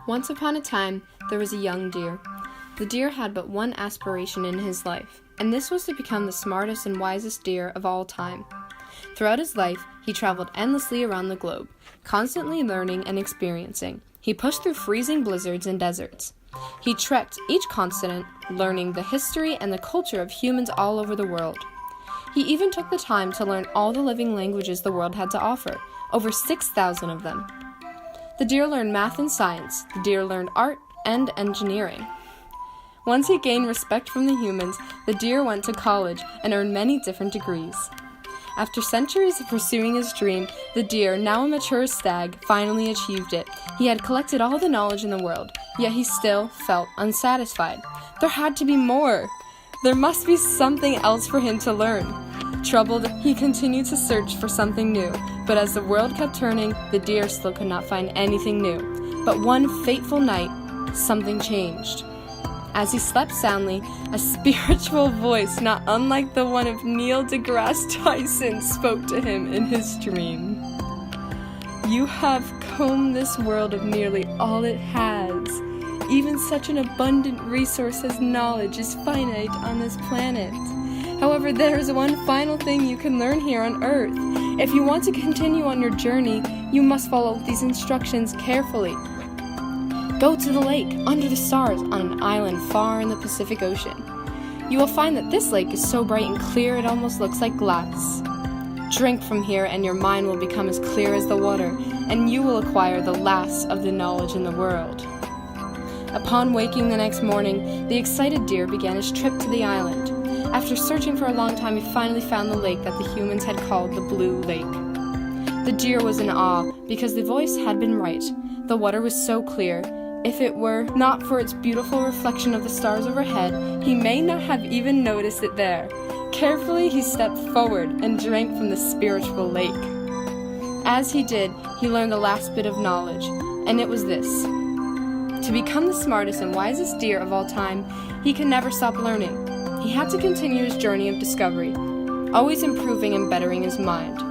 Once upon a time, there was a young deer. The deer had but one aspiration in his life, and this was to become the smartest and wisest deer of all time. Throughout his life, he traveled endlessly around the globe, constantly learning and experiencing. He pushed through freezing blizzards and deserts. He trekked each continent, learning the history and the culture of humans all over the world. He even took the time to learn all the living languages the world had to offer, over 6,000 of them. The deer learned math and science. The deer learned art and engineering. Once he gained respect from the humans, the deer went to college and earned many different degrees. After centuries of pursuing his dream, the deer, now a mature stag, finally achieved it. He had collected all the knowledge in the world, yet he still felt unsatisfied. There had to be more. There must be something else for him to learn. Troubled, he continued to search for something new, but as the world kept turning, the deer still could not find anything new. But one fateful night, something changed. As he slept soundly, a spiritual voice, not unlike the one of Neil deGrasse Tyson, spoke to him in his dream. "You have combed this world of nearly all it has. Even such an abundant resource as knowledge is finite on this planet. However, there is one final thing you can learn here on Earth. If you want to continue on your journey, you must follow these instructions carefully. Go to the lake, under the stars, on an island far in the Pacific Ocean. You will find that this lake is so bright and clear it almost looks like glass. Drink from here and your mind will become as clear as the water, and you will acquire the last of the knowledge in the world." Upon waking the next morning, the excited deer began his trip to the island. After searching for a long time, he finally found the lake that the humans had called the Blue Lake. The deer was in awe, because the voice had been right. The water was so clear. If it were not for its beautiful reflection of the stars overhead, he may not have even noticed it there. Carefully, he stepped forward and drank from the spiritual lake. As he did, he learned the last bit of knowledge, and it was this. To become the smartest and wisest deer of all time, he could never stop learning. He had to continue his journey of discovery, always improving and bettering his mind.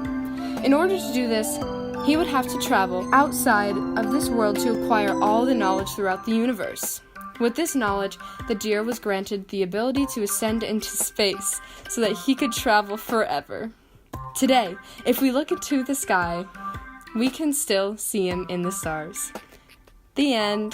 In order to do this, he would have to travel outside of this world to acquire all the knowledge throughout the universe. With this knowledge, the deer was granted the ability to ascend into space so that he could travel forever. Today, if we look into the sky, we can still see him in the stars. The end.